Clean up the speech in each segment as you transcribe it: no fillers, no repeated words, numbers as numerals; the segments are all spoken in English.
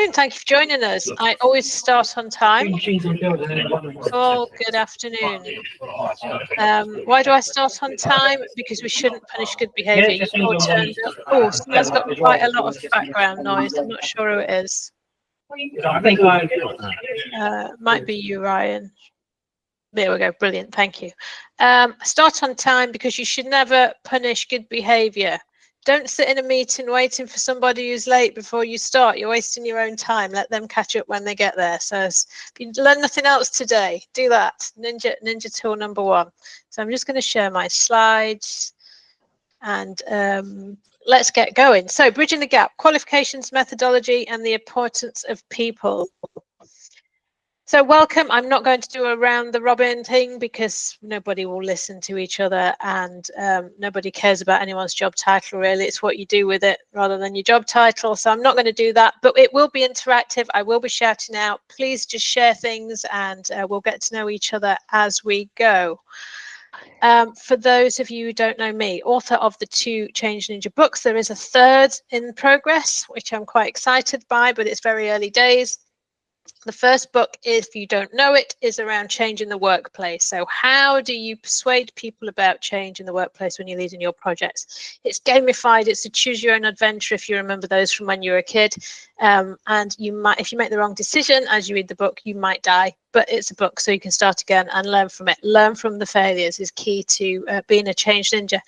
Brilliant, thank you for joining us. I always start on time. Oh, good afternoon. Why do I start on time? Because we shouldn't punish good behaviour. You've all turned up. Oh, someone's got quite a lot of background noise. I'm not sure who it is. Might be you, Ryan. There we go, brilliant, thank you. Start on time because you should never punish good behaviour. Don't sit in a meeting waiting for somebody who's late before you start. You're wasting your own time. Let them catch up when they get there. So if you learn nothing else today, do that. Ninja tool number 1. So I'm just going to share my slides and let's get going. So bridging the gap, qualifications, methodology, and the importance of people. So welcome. I'm not going to do a round the robin thing because nobody will listen to each other and nobody cares about anyone's job title really. It's what you do with it rather than your job title. So I'm not going to do that, but it will be interactive. I will be shouting out. Please just share things and we'll get to know each other as we go. For those of you who don't know me, author of the 2 Change Ninja books, there is a 3rd in progress, which I'm quite excited by, but it's very early days. The first book, if you don't know it, is around change in the workplace. So how do you persuade people about change in the workplace when you're leading your projects? It's gamified. It's a choose your own adventure if you remember those from when you were a kid. And you might, if you make the wrong decision as you read the book, you might die. But it's a book, so you can start again and learn from it. Learn from the failures is key to being a change ninja.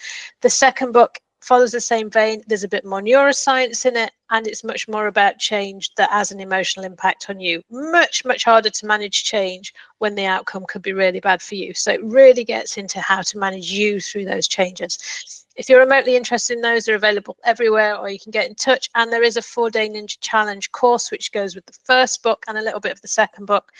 The second book follows the same vein. There's a bit more neuroscience in it, and it's much more about change that has an emotional impact on you. Much harder to manage change when the outcome could be really bad for you. So it really gets into how to manage you through those changes. If you're remotely interested in those, they're available everywhere, or you can get in touch. And there is a 4-day Ninja Challenge course, which goes with the first book and a little bit of the second book.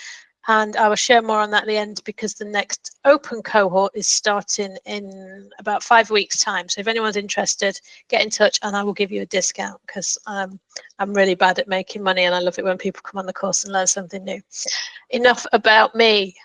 And I will share more on that at the end because the next open cohort is starting in about 5 weeks' time. So if anyone's interested, get in touch and I will give you a discount because I'm really bad at making money and I love it when people come on the course and learn something new. Enough about me.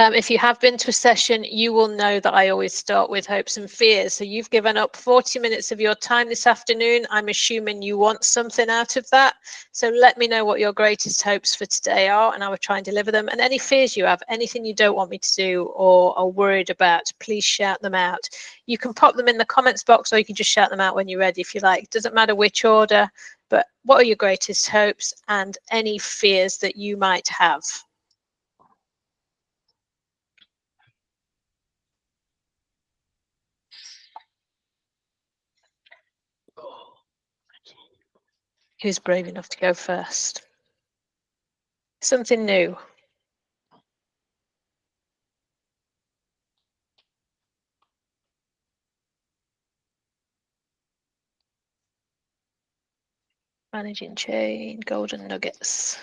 If you have been to a session, you will know that I always start with hopes and fears. So you've given up 40 minutes of your time this afternoon. I'm assuming you want something out of that. So let me know what your greatest hopes for today are, and I will try and deliver them. And any fears you have, anything you don't want me to do or are worried about, please shout them out. You can pop them in the comments box, or you can just shout them out when you're ready if you like. It doesn't matter which order, but what are your greatest hopes and any fears that you might have? Who's brave enough to go first? Something new. Managing change, golden nuggets.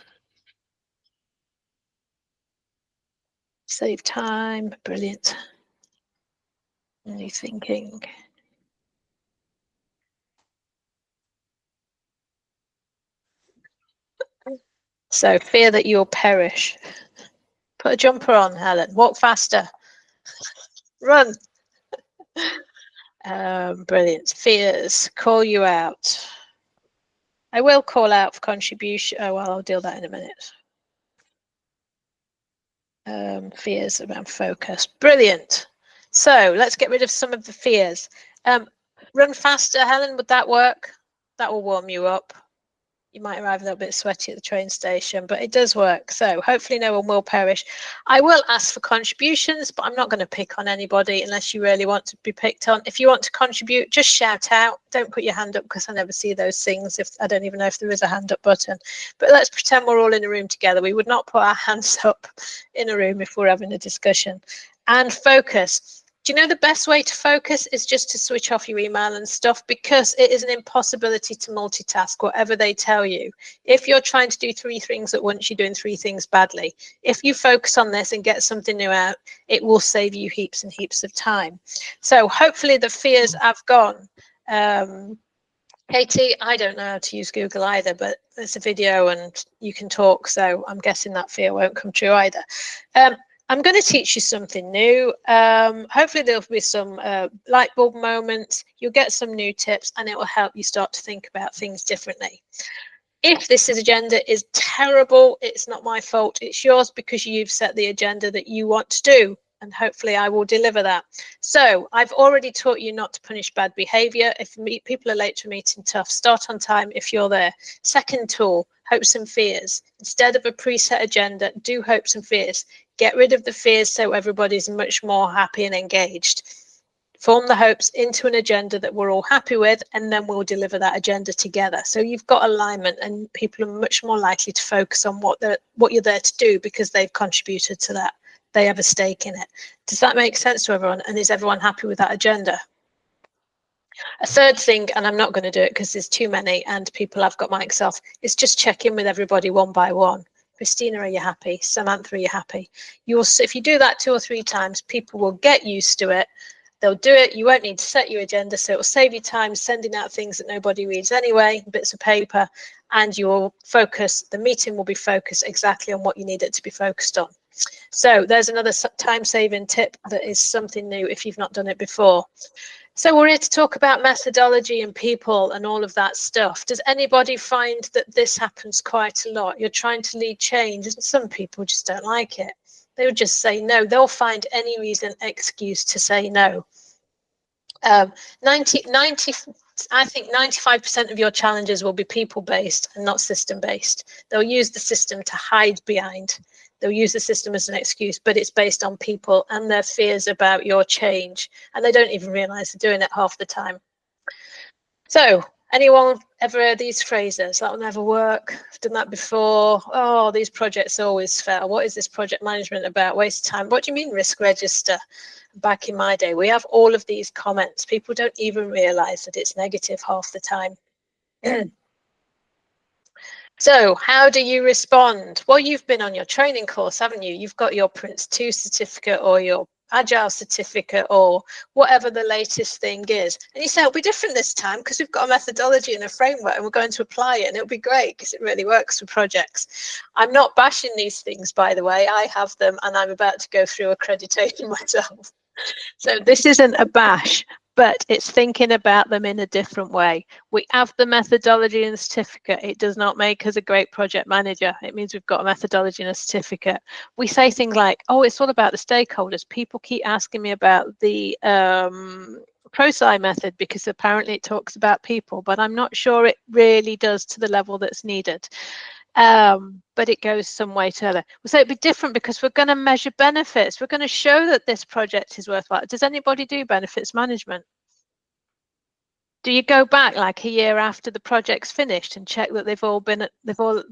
Save time, brilliant. New thinking. So fear that you'll perish. Put a jumper on, Helen. Walk faster. Run. Brilliant. Fears. Call you out. I will call out for contribution. Oh, well, I'll deal that in a minute. Fears around focus. Brilliant. So let's get rid of some of the fears. Run faster, Helen. Would that work? That will warm you up. You might arrive a little bit sweaty at the train station, but it does work. So hopefully no one will perish. I will ask for contributions, but I'm not going to pick on anybody unless you really want to be picked on. If you want to contribute, just shout out. Don't put your hand up because I never see those things. If I don't even know if there is a hand up button. But let's pretend we're all in a room together. We would not put our hands up in a room if we're having a discussion. And focus. Do you know the best way to focus is just to switch off your email and stuff, because it is an impossibility to multitask, whatever they tell you. If you're trying to do 3 things at once, you're doing 3 things badly. If you focus on this and get something new out, it will save you heaps and heaps of time. So hopefully the fears have gone. Katie, I don't know how to use Google either, but it's a video and you can talk, so I'm guessing that fear won't come true either. I'm going to teach you something new. Hopefully there'll be some light bulb moments. You'll get some new tips and it will help you start to think about things differently. If this agenda is terrible, it's not my fault, it's yours, because you've set the agenda that you want to do, and hopefully I will deliver that. So I've already taught you not to punish bad behavior. If people are late to a meeting, tough, start on time if you're there. Second tool, hopes and fears. Instead of a preset agenda, do hopes and fears. Get rid of the fears so everybody's much more happy and engaged. Form the hopes into an agenda that we're all happy with, and then we'll deliver that agenda together. So you've got alignment, and people are much more likely to focus on what you're there to do, because they've contributed to that. They have a stake in it. Does that make sense to everyone? And is everyone happy with that agenda? A third thing, and I'm not going to do it because there's too many and people have got mics off, is just check in with everybody one by one. Christina, are you happy? Samantha, are you happy? If you do that 2 or 3 times, people will get used to it. They'll do it. You won't need to set your agenda, so it will save you time sending out things that nobody reads anyway, bits of paper, and you will focus. The meeting will be focused exactly on what you need it to be focused on. So there's another time-saving tip that is something new if you've not done it before. So we're here to talk about methodology and people and all of that stuff. Does anybody find that this happens quite a lot? You're trying to lead change, and some people just don't like it. They would just say no. They'll find any reason, excuse to say no. 90, I think 95% of your challenges will be people-based and not system-based. They'll use the system to hide behind. They'll use the system as an excuse, but it's based on people and their fears about your change. And they don't even realize they're doing it half the time. So anyone ever heard these phrases? That will never work. I've done that before. Oh, these projects always fail. What is this project management about? Waste of time. What do you mean risk register? Back in my day, we have all of these comments. People don't even realize that it's negative half the time. So how do you respond? Well, you've been on your training course, haven't you? You've got your Prince 2 certificate or your Agile certificate or whatever the latest thing is. And you say, it'll be different this time because we've got a methodology and a framework and we're going to apply it, and it'll be great because it really works for projects. I'm not bashing these things, by the way. I have them and I'm about to go through accreditation myself. So this isn't a bash, but it's thinking about them in a different way. We have the methodology and the certificate. It does not make us a great project manager. It means we've got a methodology and a certificate. We say things like, oh, it's all about the stakeholders. People keep asking me about the ProSci method because apparently it talks about people, but I'm not sure it really does to the level that's needed. But it goes some way to other. So it'd be different because we're going to measure benefits. We're going to show that this project is worthwhile. Does anybody do benefits management? Do you go back like a year after the project's finished and check that they've all been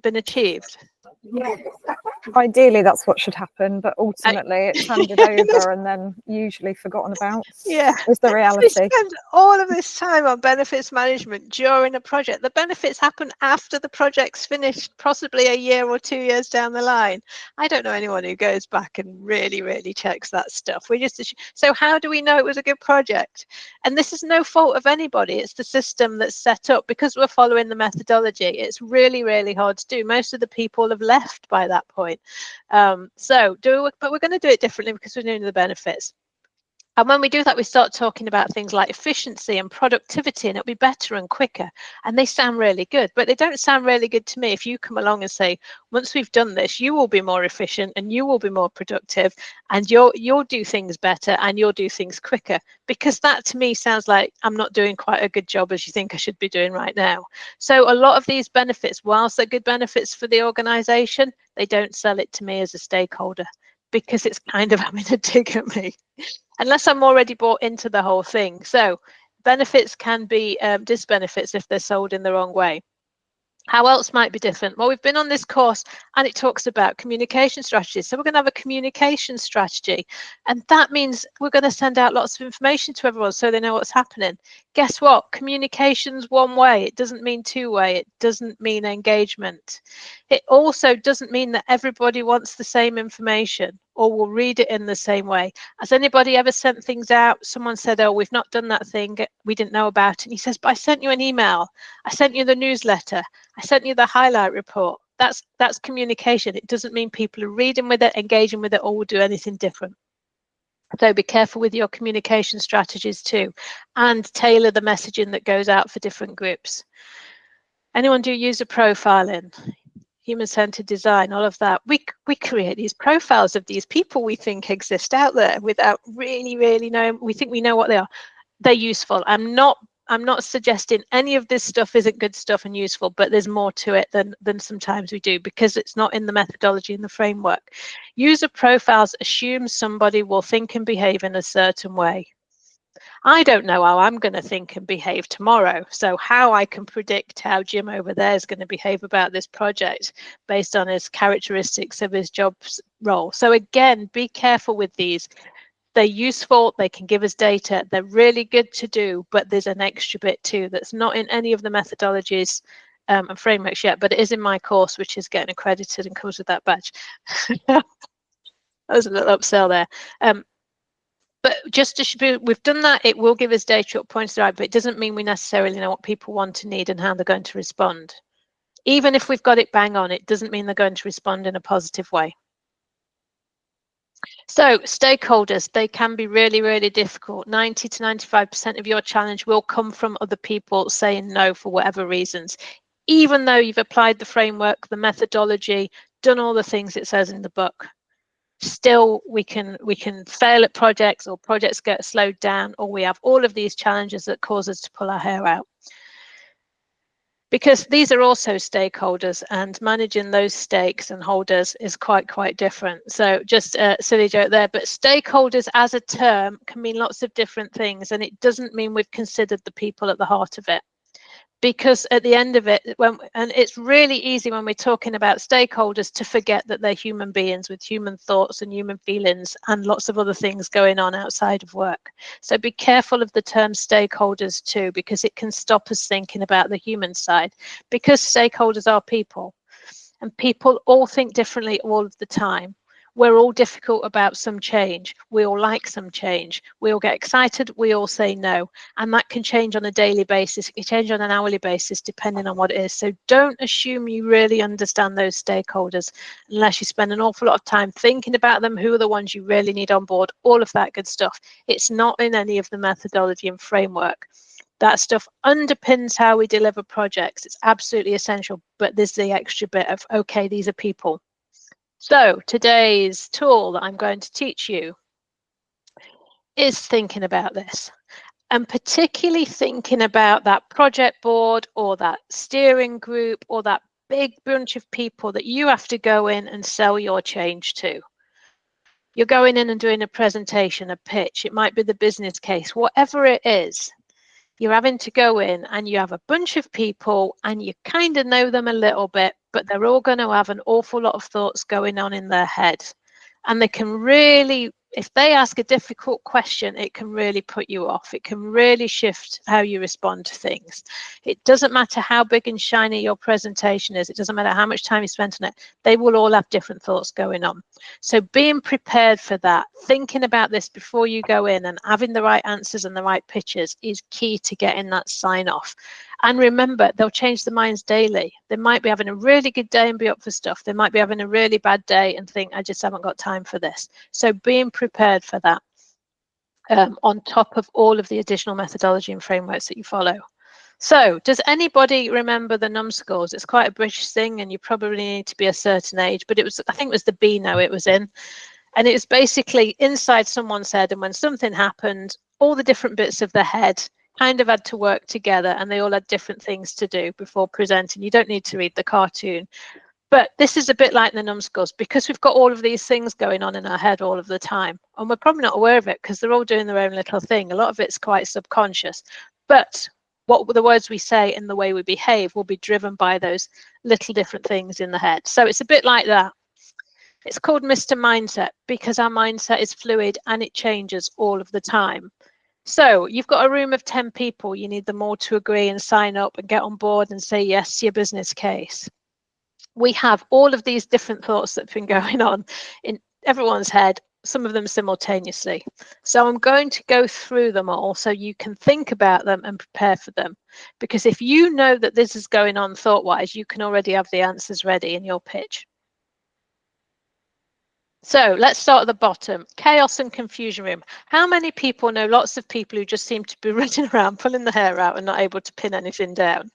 achieved? Yeah. Ideally, that's what should happen, but ultimately it's handed over and then usually forgotten about. Yeah, is the reality. We spend all of this time on benefits management during a project. The benefits happen after the project's finished, possibly a year or 2 years down the line. I don't know anyone who goes back and really checks that stuff. So how do we know it was a good project? And this is no fault of anybody. It's the system that's set up because we're following the methodology. It's really hard to do. Most of the people have left by that point. But we're going to do it differently because we're doing the benefits. And when we do that, we start talking about things like efficiency and productivity, and it'll be better and quicker. And they sound really good, but they don't sound really good to me if you come along and say, once we've done this, you will be more efficient and you will be more productive and you'll do things better and you'll do things quicker. Because that to me sounds like I'm not doing quite a good job as you think I should be doing right now. So a lot of these benefits, whilst they're good benefits for the organization, they don't sell it to me as a stakeholder because it's kind of having a dig at me. Unless I'm already bought into the whole thing. So benefits can be disbenefits if they're sold in the wrong way. How else might be different? Well, we've been on this course and it talks about communication strategies. So we're going to have a communication strategy. And that means we're going to send out lots of information to everyone so they know what's happening. Guess what? Communication's one way. It doesn't mean two-way. It doesn't mean engagement. It also doesn't mean that everybody wants the same information or will read it in the same way. Has anybody ever sent things out? Someone said, oh, we've not done that thing. We didn't know about it. And he says, but I sent you an email. I sent you the newsletter. I sent you the highlight report. That's communication. It doesn't mean people are reading with it, engaging with it, or will do anything different. So be careful with your communication strategies too, and tailor the messaging that goes out for different groups. Anyone do user profiling, human-centered design, all of that? We create these profiles of these people we think exist out there without really knowing. We think we know what they are. They're useful. I'm not suggesting any of this stuff isn't good stuff and useful, but there's more to it than sometimes we do, because it's not in the methodology and the framework. User profiles assume somebody will think and behave in a certain way. I don't know how I'm going to think and behave tomorrow. So how I can predict how Jim over there is going to behave about this project based on his characteristics of his job's role. So again, be careful with these. They're useful, they can give us data, they're really good to do, but there's an extra bit too that's not in any of the methodologies and frameworks yet, but it is in my course, which is getting accredited and comes with that badge. That was a little upsell there. But just to be, we've done that, it will give us data at points right, but it doesn't mean we necessarily know what people want to need and how they're going to respond. Even if we've got it bang on, it doesn't mean they're going to respond in a positive way. So stakeholders, they can be really difficult. 90 to 95% of your challenge will come from other people saying no for whatever reasons. Even though you've applied the framework, the methodology, done all the things it says in the book, still we can fail at projects, or projects get slowed down, or we have all of these challenges that cause us to pull our hair out. Because these are also stakeholders, and managing those stakes and holders is quite different. So just a silly joke there, but stakeholders as a term can mean lots of different things, and it doesn't mean we've considered the people at the heart of it. Because at the end of it, and it's really easy when we're talking about stakeholders to forget that they're human beings with human thoughts and human feelings and lots of other things going on outside of work. So be careful of the term stakeholders too, because it can stop us thinking about the human side, because stakeholders are people, and people all think differently all of the time. We're all difficult about some change. We all like some change. We all get excited. We all say no. And that can change on a daily basis. It can change on an hourly basis, depending on what it is. So don't assume you really understand those stakeholders unless you spend an awful lot of time thinking about them, who are the ones you really need on board, all of that good stuff. It's not in any of the methodology and framework. That stuff underpins how we deliver projects. It's absolutely essential, but there's the extra bit of, okay, these are people. So today's tool that I'm going to teach you is thinking about this, and particularly thinking about that project board or that steering group or that big bunch of people that you have to go in and sell your change to. You're going in and doing a presentation, a pitch, it might be the business case, whatever it is. You're having to go in and you have a bunch of people and you kind of know them a little bit, but they're all going to have an awful lot of thoughts going on in their head. And they can really, if they ask a difficult question, it can really put you off. It can really shift how you respond to things. It doesn't matter how big and shiny your presentation is. It doesn't matter how much time you spent on it. They will all have different thoughts going on. So being prepared for that, thinking about this before you go in and having the right answers and the right pitches is key to getting that sign off. And remember, they'll change their minds daily. They might be having a really good day and be up for stuff. They might be having a really bad day and think, I just haven't got time for this. So being prepared for that on top of all of the additional methodology and frameworks that you follow. So does anybody remember the numbskulls? It's quite a British thing, and you probably need to be a certain age, but it was, I think it was the Beano it was in. And it was basically inside someone's head, and when something happened, all the different bits of the head kind of had to work together, and they all had different things to do before presenting. You don't need to read the cartoon, but this is a bit like the numbskulls, because we've got all of these things going on in our head all of the time, and we're probably not aware of it because they're all doing their own little thing. A lot of it's quite subconscious, but what the words we say and the way we behave will be driven by those little different things in the head. So it's a bit like that. It's called Mr. Mindset because our mindset is fluid and it changes all of the time. So you've got a room of 10 people. You need them all to agree and sign up and get on board and say yes to your business case. We have all of these different thoughts that have been going on in everyone's head, some of them simultaneously. So I'm going to go through them all so you can think about them and prepare for them. Because if you know that this is going on thought-wise, you can already have the answers ready in your pitch. So let's start at the bottom. Chaos and confusion room. How many people know lots of people who just seem to be running around, pulling the hair out and not able to pin anything down?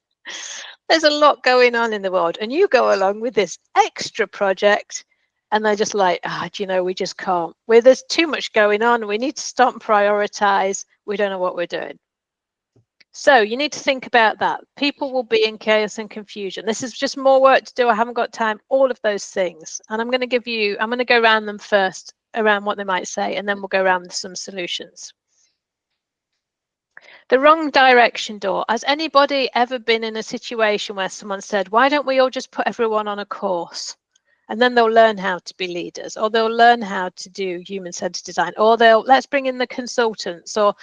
There's a lot going on in the world, and you go along with this extra project, and they're just like, do you know, we just can't. There's too much going on. We need to stop and prioritize. We don't know what we're doing. So you need to think about that. People will be in chaos and confusion. This is just more work to do. I haven't got time. All of those things. And I'm going to go around them first, around what they might say, and then we'll go around with some solutions. The wrong direction door. Has anybody ever been in a situation where someone said, why don't we all just put everyone on a course? And then they'll learn how to be leaders, or they'll learn how to do human-centered design, or let's bring in the consultants, or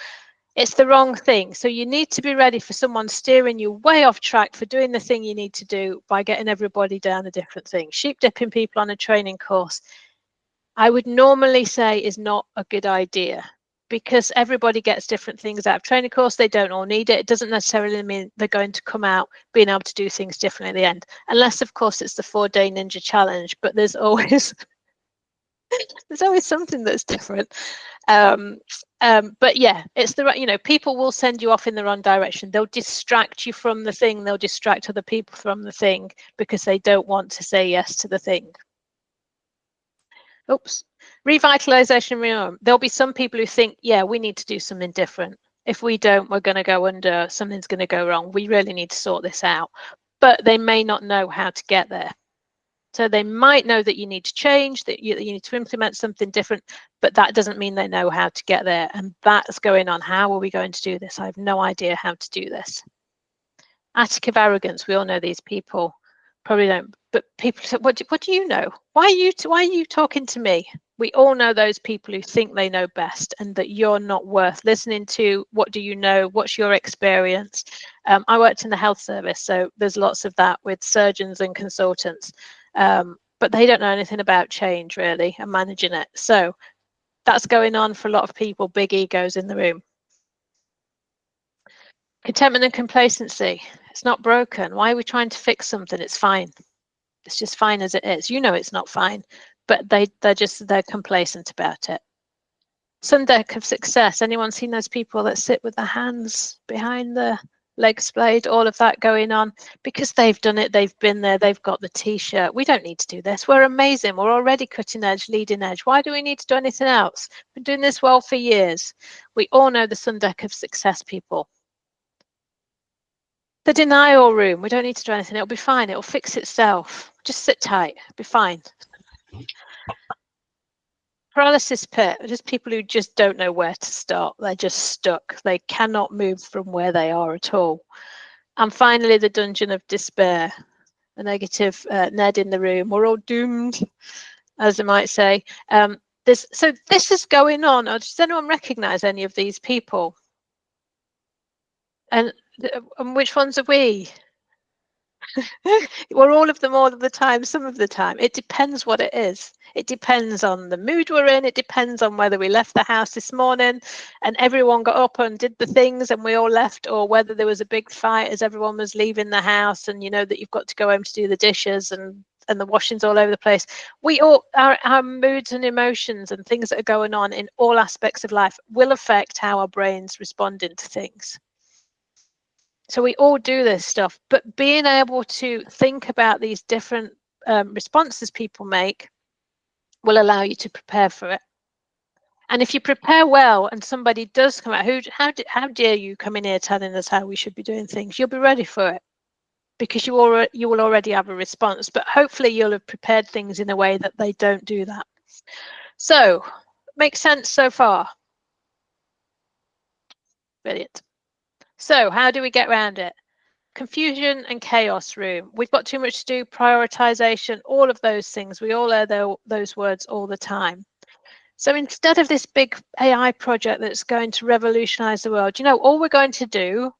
it's the wrong thing. So you need to be ready for someone steering you way off track for doing the thing you need to do by getting everybody down a different thing. Sheep dipping people on a training course, I would normally say, is not a good idea, because everybody gets different things out of training course. They don't all need it. It doesn't necessarily mean they're going to come out being able to do things differently at the end, unless of course it's the 4-day ninja challenge, but there's always something that's different. But yeah, it's the right, people will send you off in the wrong direction. They'll distract you from the thing. They'll distract other people from the thing because they don't want to say yes to the thing. Oops. Revitalization rearm. There'll be some people who think, yeah, we need to do something different. If we don't, we're going to go under, something's going to go wrong. We really need to sort this out. But they may not know how to get there. So they might know that you need to change, that you need to implement something different, but that doesn't mean they know how to get there. And that's going on. How are we going to do this? I have no idea how to do this. Attic of arrogance. We all know these people. Probably don't, but people say, what do you know? Why are you talking to me? We all know those people who think they know best and that you're not worth listening to. What do you know? What's your experience? I worked in the health service, so there's lots of that with surgeons and consultants, but they don't know anything about change really and managing it. So that's going on for a lot of people, big egos in the room. Contentment and complacency. It's not broken. Why are we trying to fix something? It's fine. It's just fine as it is. You know it's not fine, but they're complacent about it. Sun deck of success. Anyone seen those people that sit with their hands behind the leg splayed, all of that going on? Because they've done it, they've been there, they've got the t-shirt. We don't need to do this. We're amazing. We're already cutting edge, leading edge. Why do we need to do anything else? We've been doing this well for years. We all know the sun deck of success people. The denial room. We don't need to do anything. It'll be fine. It'll fix itself. Just sit tight. It'll be fine. Paralysis pit. Just people who just don't know where to start. They're just stuck. They cannot move from where they are at all. And finally, the dungeon of despair. A negative Ned in the room. We're all doomed, as they might say. So this is going on. Does anyone recognise any of these people? And which ones are we? We're all of them all of the time, some of the time. It depends what it is. It depends on the mood we're in. It depends on whether we left the house this morning and everyone got up and did the things and we all left, or whether there was a big fight as everyone was leaving the house and you know that you've got to go home to do the dishes and the washing's all over the place. We all, our moods and emotions and things that are going on in all aspects of life will affect how our brains respond to things. So we all do this stuff, but being able to think about these different responses people make will allow you to prepare for it. And if you prepare well and somebody does come out, how dare you come in here telling us how we should be doing things, you'll be ready for it because you will already have a response, but hopefully you'll have prepared things in a way that they don't do that. So, makes sense so far? Brilliant. So how do we get around it? Confusion and chaos room. We've got too much to do, prioritization, all of those things. We all hear those words all the time. So instead of this big AI project that's going to revolutionize the world, all we're going to do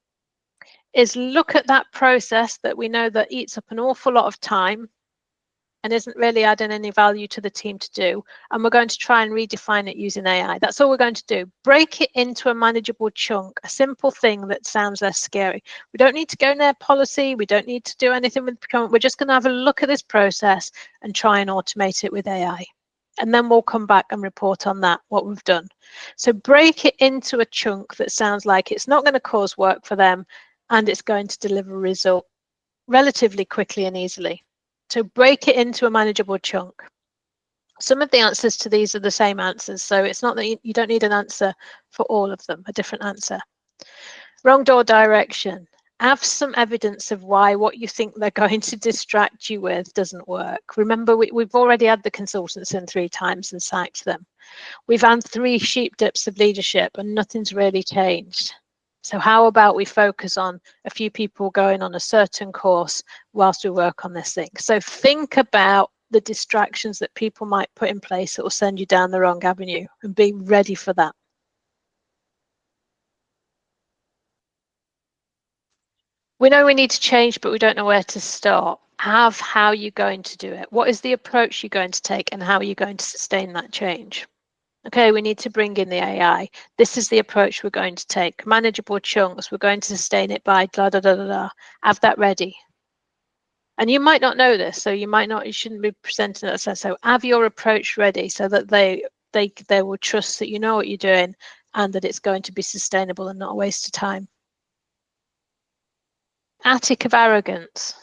is look at that process that we know that eats up an awful lot of time and isn't really adding any value to the team to do. And we're going to try and redefine it using AI. That's all we're going to do. Break it into a manageable chunk, a simple thing that sounds less scary. We don't need to go near policy. We don't need to do anything with procurement. We're just going to have a look at this process and try and automate it with AI. And then we'll come back and report on that, what we've done. So break it into a chunk that sounds like it's not going to cause work for them. and it's going to deliver a result relatively quickly and easily. So break it into a manageable chunk. Some of the answers to these are the same answers, so it's not that you don't need an answer for all of them, a different answer. Wrong door direction. Have some evidence of why what you think they're going to distract you with doesn't work. Remember, we've already had the consultants in 3 times and sacked them. We've had 3 sheep dips of leadership and nothing's really changed. So how about we focus on a few people going on a certain course whilst we work on this thing? So think about the distractions that people might put in place that will send you down the wrong avenue and be ready for that. We know we need to change, but we don't know where to start. How you're going to do it. What is the approach you're going to take and how are you going to sustain that change? Okay, we need to bring in the AI. This is the approach we're going to take. Manageable chunks. We're going to sustain it by da da da da da. Have that ready. And you might not know this, so you shouldn't be presenting it as so. Have your approach ready so that they will trust that you know what you're doing and that it's going to be sustainable and not a waste of time. Attic of arrogance.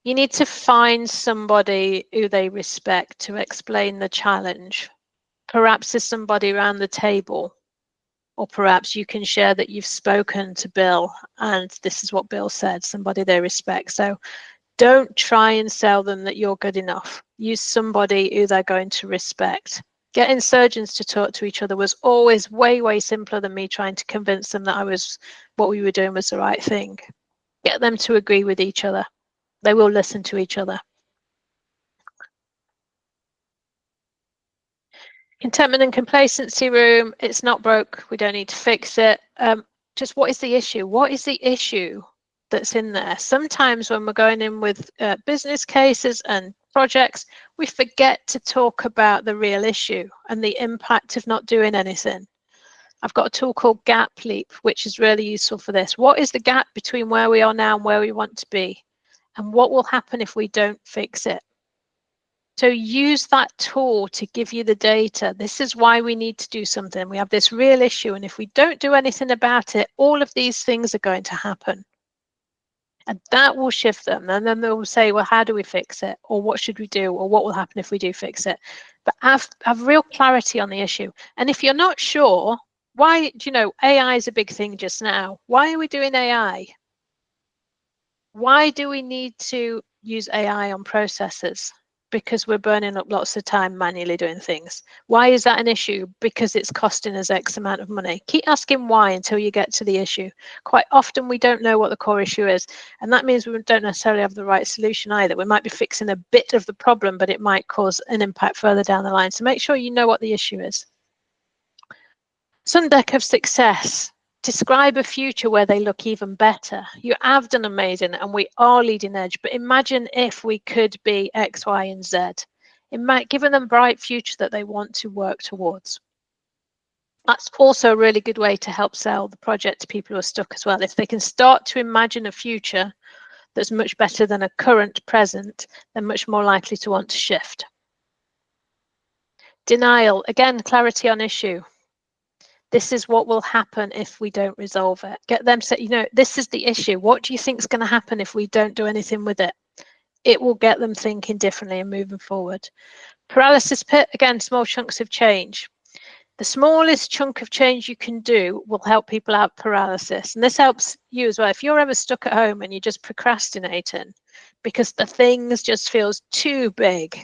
You need to find somebody who they respect to explain the challenge. Perhaps there's somebody around the table, or perhaps you can share that you've spoken to Bill and this is what Bill said, somebody they respect. So don't try and sell them that you're good enough. Use somebody who they're going to respect. Getting surgeons to talk to each other was always way, way simpler than me trying to convince them that what we were doing was the right thing. Get them to agree with each other. They will listen to each other. Contentment and complacency room. It's not broke. We don't need to fix it. Just what is the issue? What is the issue that's in there? Sometimes when we're going in with business cases and projects, we forget to talk about the real issue and the impact of not doing anything. I've got a tool called Gap Leap, which is really useful for this. What is the gap between where we are now and where we want to be? And what will happen if we don't fix it? So use that tool to give you the data. This is why we need to do something. We have this real issue, and if we don't do anything about it, all of these things are going to happen. And that will shift them. And then they'll say, well, how do we fix it? Or what should we do? Or what will happen if we do fix it? But have real clarity on the issue. And if you're not sure, why, AI is a big thing just now. Why are we doing AI? Why do we need to use AI on processes? Because we're burning up lots of time manually doing things. Why is that an issue? Because it's costing us X amount of money. Keep asking why until you get to the issue. Quite often we don't know what the core issue is, and that means we don't necessarily have the right solution either. We might be fixing a bit of the problem, but it might cause an impact further down the line. So make sure you know what the issue is. Sun deck of success. Describe a future where they look even better. You have done amazing and we are leading edge, but imagine if we could be X, Y, and Z. It might give them a bright future that they want to work towards. That's also a really good way to help sell the project to people who are stuck as well. If they can start to imagine a future that's much better than a current present, they're much more likely to want to shift. Denial, again, clarity on issue. This is what will happen if we don't resolve it. Get them to, this is the issue. What do you think is going to happen if we don't do anything with it? It will get them thinking differently and moving forward. Paralysis pit, again, small chunks of change. The smallest chunk of change you can do will help people out paralysis. And this helps you as well. If you're ever stuck at home and you're just procrastinating because the things just feels too big,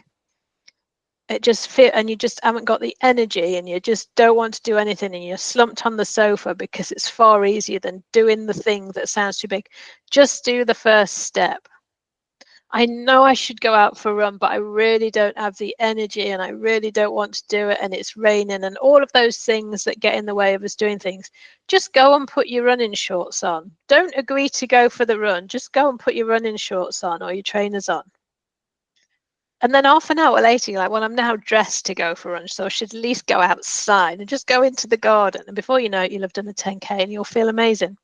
and you just haven't got the energy and you just don't want to do anything and you're slumped on the sofa because it's far easier than doing the thing that sounds too big. Just do the first step. I know I should go out for a run, but I really don't have the energy and I really don't want to do it, and it's raining and all of those things that get in the way of us doing things. Just go and put your running shorts on. Don't agree to go for the run. Just go and put your running shorts on or your trainers on. And then half an hour later, you're like, well, I'm now dressed to go for a run, so I should at least go outside and just go into the garden. And before you know it, you'll have done a 10K and you'll feel amazing.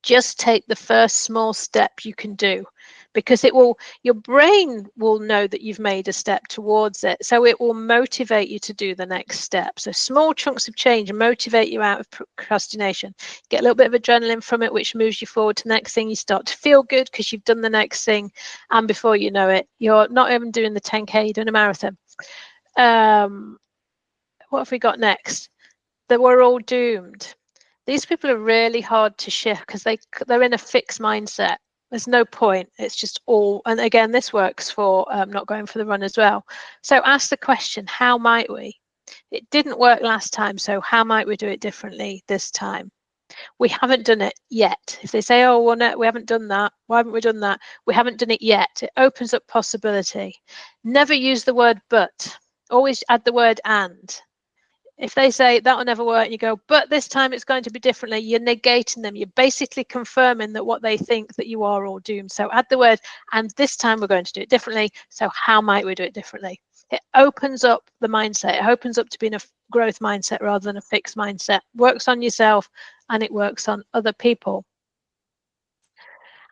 Just take the first small step you can do, because your brain will know that you've made a step towards it. So it will motivate you to do the next step. So small chunks of change motivate you out of procrastination. Get a little bit of adrenaline from it, which moves you forward to the next thing. You start to feel good because you've done the next thing. And before you know it, you're not even doing the 10K, you're doing a marathon. What have we got next? That we're all doomed. These people are really hard to shift because they're in a fixed mindset. There's no point. It's just all, and again, this works for not going for the run as well. So ask the question, how might we? It didn't work last time, so how might we do it differently this time? We haven't done it yet. If they say, oh, well, no, we haven't done that. Why haven't we done that? We haven't done it yet. It opens up possibility. Never use the word but. Always add the word and. If they say that will never work, and you go, but this time it's going to be differently, you're negating them. You're basically confirming that what they think that you are all doomed. So add the word, and this time we're going to do it differently. So how might we do it differently? It opens up the mindset. It opens up to being a growth mindset rather than a fixed mindset. Works on yourself and it works on other people.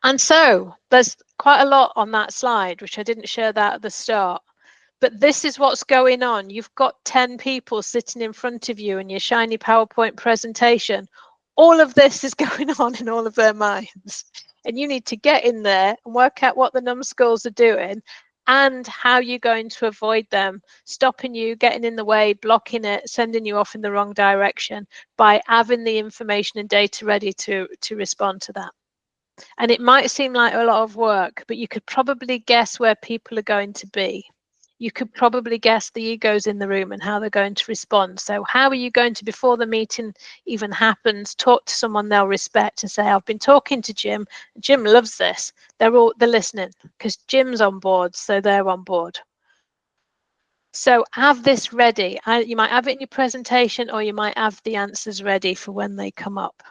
And so there's quite a lot on that slide, which I didn't share that at the start. But this is what's going on. You've got 10 people sitting in front of you in your shiny PowerPoint presentation. All of this is going on in all of their minds. And you need to get in there and work out what the numbskulls are doing and how you're going to avoid them stopping you, getting in the way, blocking it, sending you off in the wrong direction by having the information and data ready to respond to that. And it might seem like a lot of work, but you could probably guess where people are going to be. You could probably guess the egos in the room and how they're going to respond. So how are you going to, before the meeting even happens, talk to someone they'll respect and say, I've been talking to Jim. Jim loves this. They're listening because Jim's on board, so they're on board. So have this ready. You might have it in your presentation or you might have the answers ready for when they come up.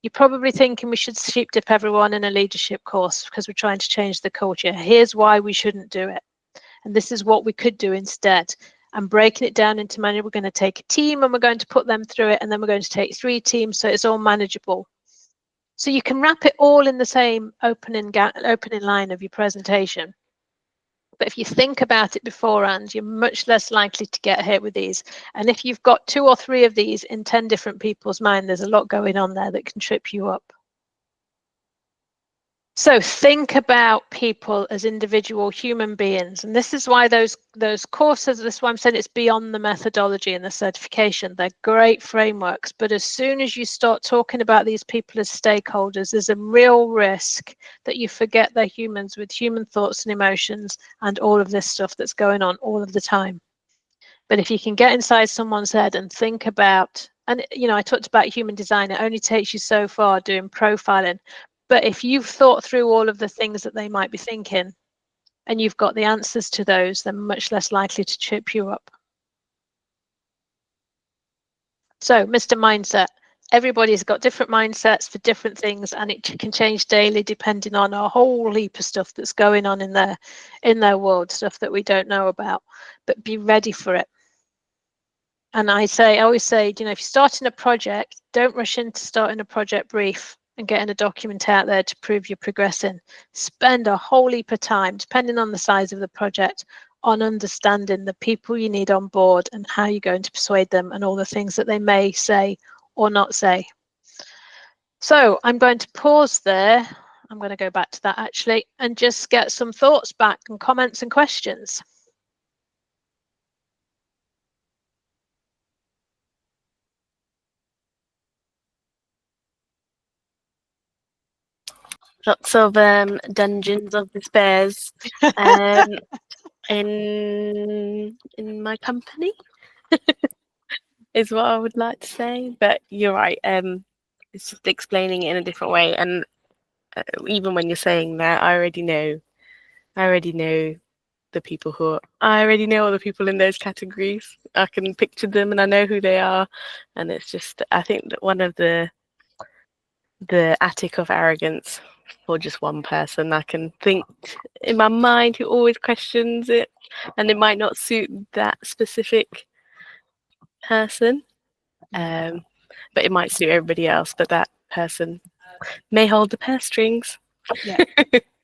You're probably thinking we should sheep dip everyone in a leadership course because we're trying to change the culture. Here's why we shouldn't do it. And this is what we could do instead. And breaking it down into management, we're going to take a team and we're going to put them through it. And then we're going to take 3 teams so it's all manageable. So you can wrap it all in the same opening line of your presentation. But if you think about it beforehand, you're much less likely to get hit with these. And if you've got 2 or 3 of these in 10 different people's mind, there's a lot going on there that can trip you up. So think about people as individual human beings. And this is why those courses, this is why I'm saying it's beyond the methodology and the certification. They're great frameworks. But as soon as you start talking about these people as stakeholders, there's a real risk that you forget they're humans with human thoughts and emotions and all of this stuff that's going on all of the time. But if you can get inside someone's head and think about, and I talked about human design, it only takes you so far doing profiling. But if you've thought through all of the things that they might be thinking and you've got the answers to those, they're much less likely to trip you up. So, Mr. Mindset, everybody's got different mindsets for different things and it can change daily depending on a whole heap of stuff that's going on in their world, stuff that we don't know about, but be ready for it. And I always say, if you're starting a project, don't rush into starting a project brief and getting a document out there to prove you're progressing. Spend a whole heap of time, depending on the size of the project, on understanding the people you need on board and how you're going to persuade them and all the things that they may say or not say. So I'm going to pause there. I'm going to go back to that actually and just get some thoughts back and comments and questions. Lots of dungeons of despairs in my company is what I would like to say. But you're right. It's just explaining it in a different way. And even when you're saying that, I already know the people I already know all the people in those categories. I can picture them and I know who they are. And it's just, I think that one of the attic of arrogance for just one person. I can think in my mind who always questions it, and it might not suit that specific person, but it might suit everybody else. But that person may hold the purse strings. Yeah.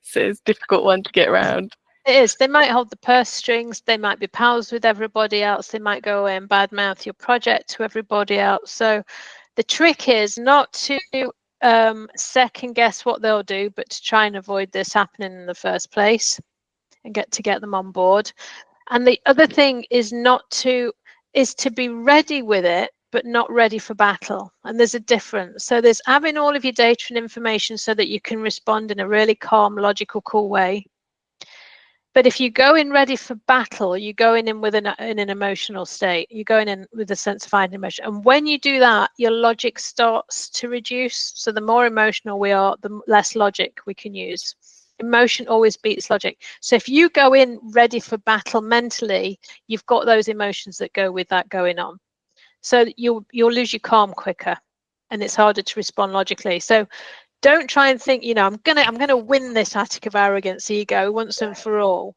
So it's a difficult one to get around. It is. They might hold the purse strings. They might be pals with everybody else. They might go away and badmouth your project to everybody else. So the trick is not to second guess what they'll do, but to try and avoid this happening in the first place and get them on board. And the other thing is to be ready with it, but not ready for battle. And there's a difference. So there's having all of your data and information so that you can respond in a really calm, logical, cool way. But if you go in ready for battle, you're going in with in an emotional state. You're going in with a sense of hiding emotion. And when you do that, your logic starts to reduce. So the more emotional we are, the less logic we can use. Emotion always beats logic. So if you go in ready for battle mentally, you've got those emotions that go with that going on. So you'll lose your calm quicker, and it's harder to respond logically. So don't try and think, I'm gonna win this attic of arrogance ego once and for all,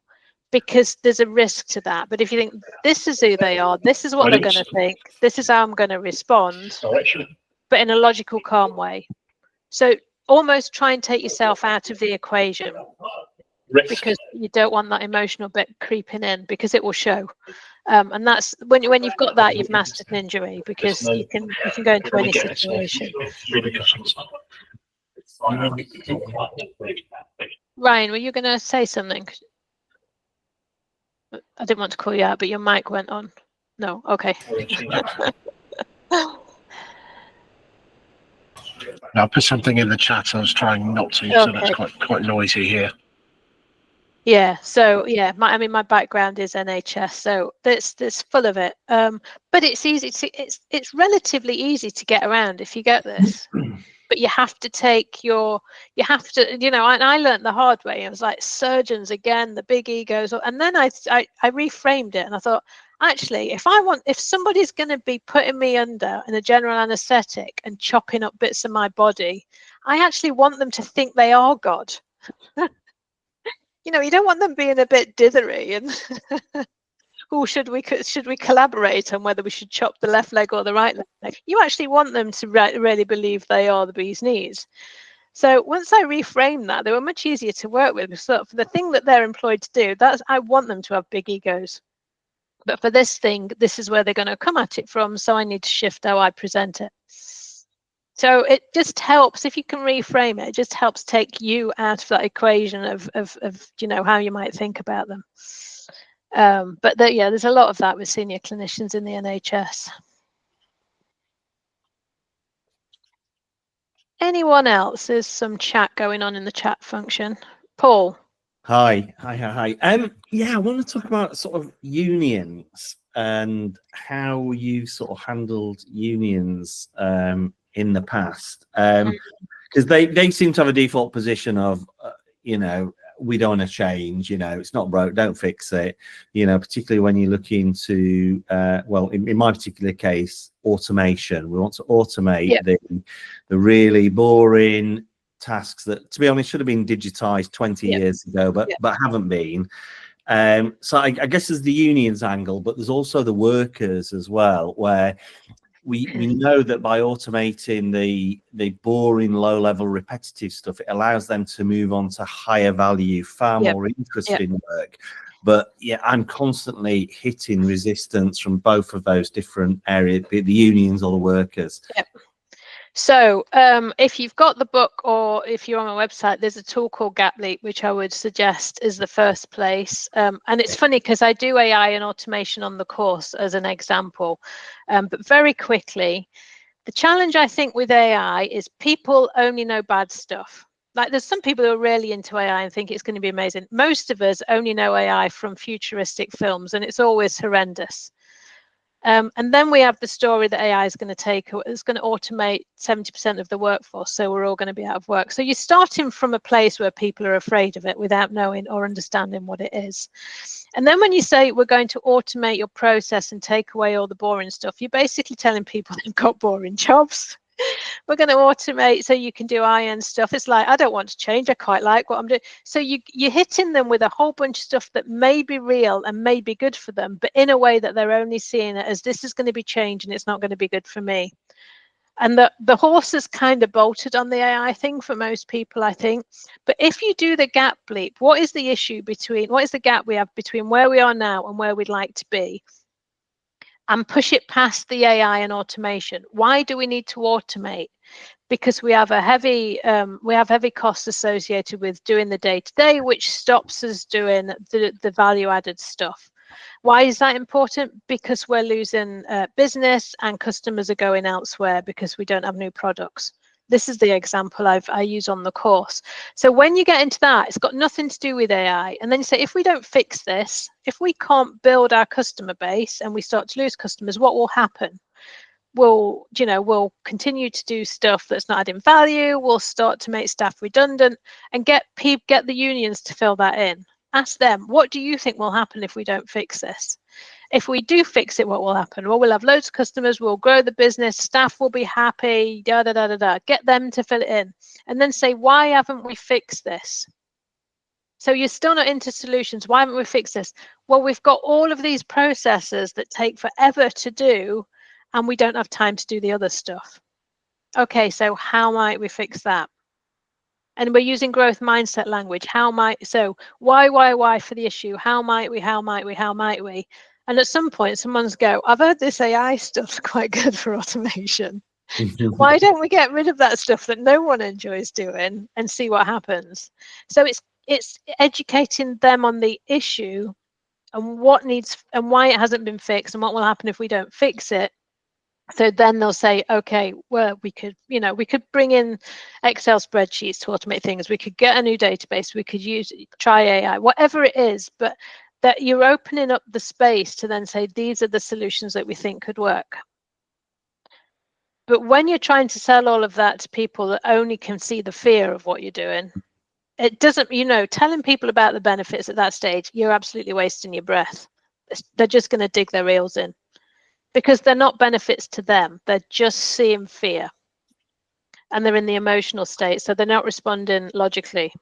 because there's a risk to that. But if you think this is who they are, this is what they're going to think, this is how I'm going to respond, but in a logical, calm way. So almost try and take yourself out of the equation, because you don't want that emotional bit creeping in, because it will show. And that's when you've got that, you've mastered ninja, because you can go into any situation. Ryan, were you going to say something? I didn't want to call you out, but your mic went on. No, okay. I put something in the chat. I was trying not to, so that's quite noisy here. Yeah. So yeah, my background is NHS, so that's full of it. But it's easy it's relatively easy to get around if you get this. But you have to I learned the hard way. It was like surgeons again, the big egos, and then I reframed it, and I thought, actually, if somebody's going to be putting me under in a general anesthetic and chopping up bits of my body, I actually want them to think they are God. You don't want them being a bit dithery and oh, should we collaborate on whether we should chop the left leg or the right leg? You actually want them to really believe they are the bee's knees. So once I reframed that, they were much easier to work with. So for the thing that they're employed to do, I want them to have big egos. But for this thing, this is where they're going to come at it from. So I need to shift how I present it. So it just helps, if you can reframe it, it just helps take you out of that equation of how you might think about them. But there's a lot of that with senior clinicians in the NHS. Anyone else? There's some chat going on in the chat function. Paul. Hi. Yeah, I want to talk about sort of unions and how you sort of handled unions in the past, because they seem to have a default position of we don't want to change, it's not broke, don't fix it, particularly when you look into in my particular case, automation. We want to automate the really boring tasks that, to be honest, should have been digitized 20 years ago, but haven't been. So I guess there's the unions angle, but there's also the workers as well, where we know that by automating the boring, low-level, repetitive stuff, it allows them to move on to higher value, far more interesting work. But I'm constantly hitting resistance from both of those different areas, be it the unions or the workers. So if you've got the book, or if you're on my website, there's a tool called Gap Leap, which I would suggest is the first place. And it's funny because I do AI and automation on the course as an example. But very quickly, the challenge I think with AI is people only know bad stuff. Like there's some people who are really into AI and think it's going to be amazing. Most of us only know AI from futuristic films, and it's always horrendous. And then we have the story that AI is going to automate 70% of the workforce, so we're all going to be out of work. So you're starting from a place where people are afraid of it without knowing or understanding what it is. And then when you say we're going to automate your process and take away all the boring stuff, you're basically telling people they've got boring jobs. We're going to automate so you can do iron stuff. It's like, I don't want to change. I quite like what I'm doing. So you're hitting them with a whole bunch of stuff that may be real and may be good for them, but in a way that they're only seeing it as this is going to be change and it's not going to be good for me. And the horse has kind of bolted on the AI thing for most people, I think. But if you do the gap bleep, what is the gap we have between where we are now and where we'd like to be? And push it past the AI and automation. Why do we need to automate? Because we have heavy costs associated with doing the day-to-day, which stops us doing the value-added stuff. Why is that important? Because we're losing business and customers are going elsewhere because we don't have new products. This is the example I use on the course. So when you get into that, it's got nothing to do with AI. And then you say, if we don't fix this, if we can't build our customer base and we start to lose customers, what will happen? We'll continue to do stuff that's not adding value. We'll start to make staff redundant and get the unions to fill that in. Ask them, what do you think will happen if we don't fix this? If we do fix it, what will happen? Well, we'll have loads of customers, we'll grow the business, staff will be happy, da da da da da. Get them to fill it in. And then say, why haven't we fixed this? So you're still not into solutions. Why haven't we fixed this? Well, we've got all of these processes that take forever to do, and we don't have time to do the other stuff. Okay, so how might we fix that? And we're using growth mindset language. Why for the issue? How might we? And at some point, someone's go, I've heard this AI stuff's quite good for automation. Why don't we get rid of that stuff that no one enjoys doing and see what happens? So it's educating them on the issue and what needs and why it hasn't been fixed and what will happen if we don't fix it. So then they'll say, okay, well, we could bring in Excel spreadsheets to automate things. We could get a new database. We could try AI, whatever it is, but that you're opening up the space to then say, these are the solutions that we think could work. But when you're trying to sell all of that to people that only can see the fear of what you're doing, it doesn't, telling people about the benefits at that stage, you're absolutely wasting your breath. They're just going to dig their heels in. Because they're not benefits to them, they're just seeing fear. And they're in the emotional state, so they're not responding logically.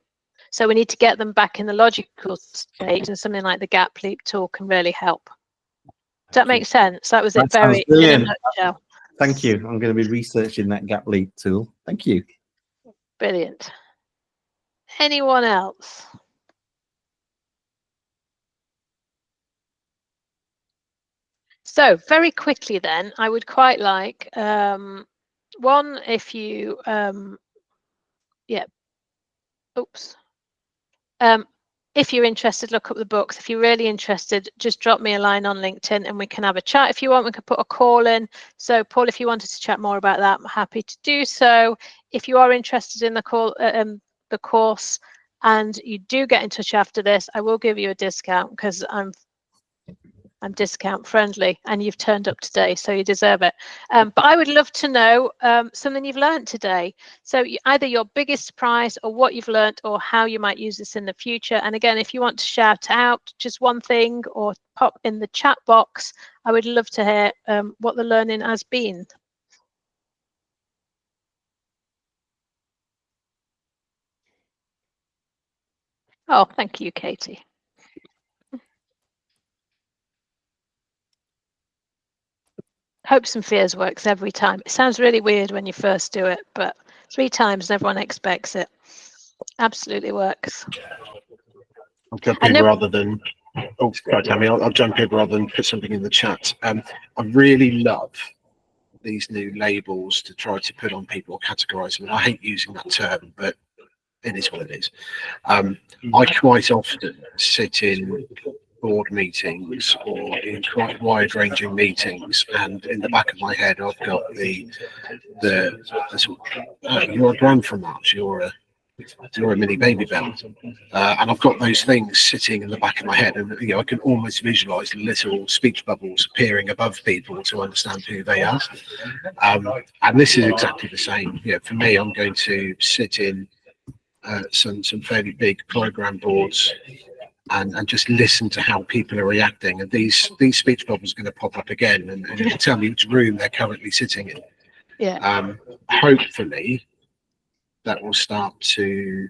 So we need to get them back in the logical state, and something like the gap bleep tool can really help. Does that make sense? That was it very in a nutshell. Thank you. I'm going to be researching that gap bleep tool. Thank you. Brilliant. Anyone else? So very quickly then, I would quite like one, if you if you're interested, look up the books. If you're really interested, just drop me a line on LinkedIn and we can have a chat. If you want, we could put a call in. So Paul, if you wanted to chat more about that, I'm happy to do so. If you are interested in the course and you do get in touch after this, I will give you a discount because I'm discount friendly and you've turned up today, so you deserve it. But I would love to know something you've learned today. So either your biggest surprise or what you've learned or how you might use this in the future. And again, if you want to shout out just one thing or pop in the chat box, I would love to hear what the learning has been. Oh, thank you, Katie. Hopes and fears works every time. It sounds really weird when you first do it, but 3 times and everyone expects it. Absolutely works. I'll jump in rather than Tammy. I'll jump in rather than put something in the chat. I really love these new labels to try to put on people or categorize them. I hate using that term, but it is what it is. I quite often sit in board meetings or in quite wide-ranging meetings, and in the back of my head I've got the you're a grandpa March, you're a mini baby bell, and I've got those things sitting in the back of my head, and I can almost visualize little speech bubbles appearing above people to understand who they are, and this is exactly the same. For me, I'm going to sit in some fairly big program boards and just listen to how people are reacting, and these speech bubbles are going to pop up again, and it'll tell me which room they're currently sitting in. Hopefully that will start to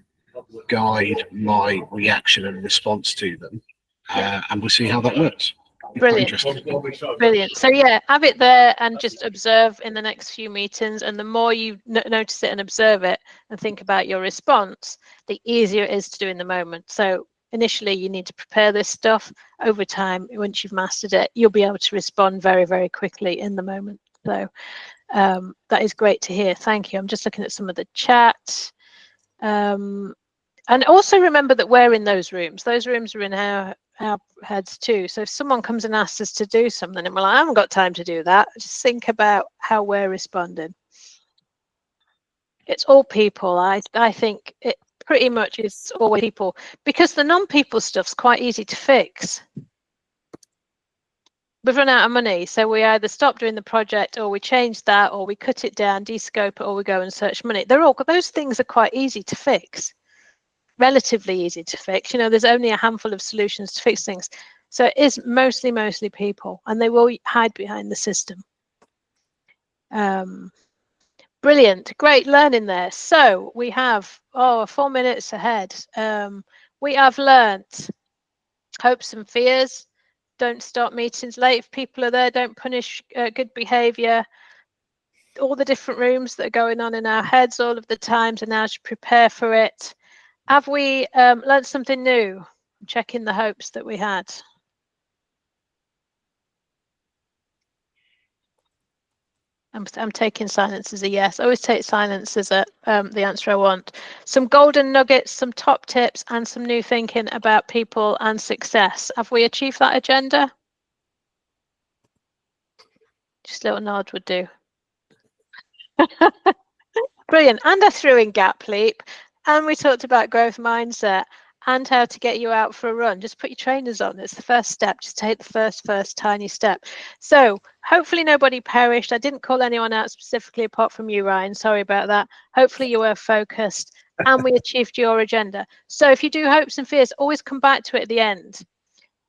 guide my reaction and response to them, and we'll see how that works. Brilliant. Interesting. Brilliant. So yeah, have it there and just observe in the next few meetings. And the more you notice it and observe it and think about your response, the easier it is to do in the moment. So initially you need to prepare this stuff. Over time, once you've mastered it, you'll be able to respond very, very quickly in the moment. So that is great to hear. Thank you. I'm just looking at some of the chat. And also remember that we're in those rooms. Those rooms are in our heads too. So if someone comes and asks us to do something and we're like, I haven't got time to do that, just think about how we're responding. It's all people. I think it pretty much is always people, because the non-people stuff's quite easy to fix. We've run out of money, so we either stop doing the project, or we change that, or we cut it down, descope it, or we go and search money. Those things are quite easy to fix. Relatively easy to fix. You know, there's only a handful of solutions to fix things. So it is mostly people, and they will hide behind the system. Brilliant, great learning there. So we have 4 minutes ahead. We have learnt hopes and fears. Don't start meetings late. If people are there, don't punish good behaviour. All the different rooms that are going on in our heads all of the times, and now to prepare for it. Have we learned something new? Checking the hopes that we had. I'm taking silence as a yes. I always take silence as the answer I want. Some golden nuggets, some top tips, and some new thinking about people and success. Have we achieved that agenda? Just a little nod would do. Brilliant. And I threw in gap leap, and we talked about growth mindset and how to get you out for a run. Just put your trainers on. It's the first step. Just take the first tiny step. So hopefully nobody perished. I didn't call anyone out specifically apart from you, Ryan. Sorry about that. Hopefully you were focused and we achieved your agenda. So if you do hopes and fears, always come back to it at the end.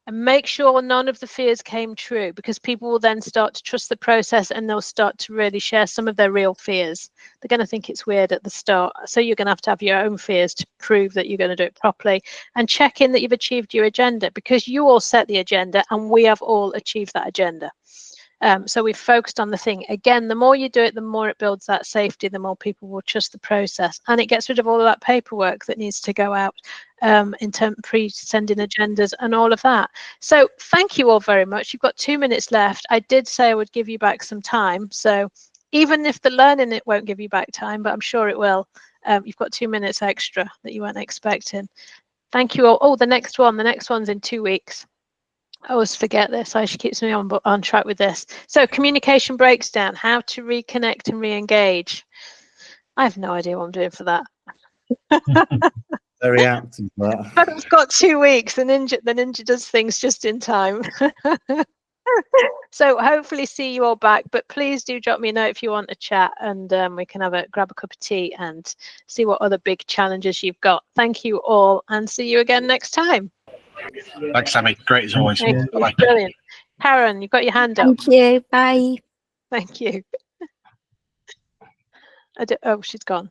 And make sure none of the fears came true, because people will then start to trust the process and they'll start to really share some of their real fears. They're going to think it's weird at the start. So you're going to have your own fears to prove that you're going to do it properly, and check in that you've achieved your agenda, because you all set the agenda and we have all achieved that agenda. So we've focused on the thing. Again, the more you do it, the more it builds that safety, the more people will trust the process, and it gets rid of all of that paperwork that needs to go out in terms of pre-sending agendas and all of that. So thank you all very much. You've got 2 minutes left. I did say I would give you back some time. So even if the learning it won't give you back time, but I'm sure it will, you've got 2 minutes extra that you weren't expecting. Thank you all. Oh, the next one's in 2 weeks. I always forget this. Aisha keeps me on track with this. So communication breaks down, how to reconnect and re-engage. I have no idea what I'm doing for that. Very active, that. But I've got 2 weeks. The ninja does things just in time. So hopefully see you all back, but please do drop me a note if you want to chat, and we can grab a cup of tea and see what other big challenges you've got. Thank you all, and see you again next time. Thanks, Sammy. Great as always. Thank you. Bye. Brilliant. Karen, you've got your hand up. Thank you. Bye. Thank you. Oh, she's gone.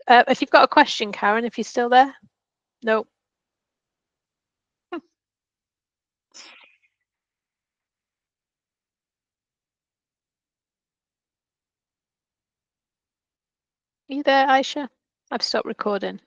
If you've got a question, Karen, if you're still there. No. Are you there, Aisha? I've stopped recording.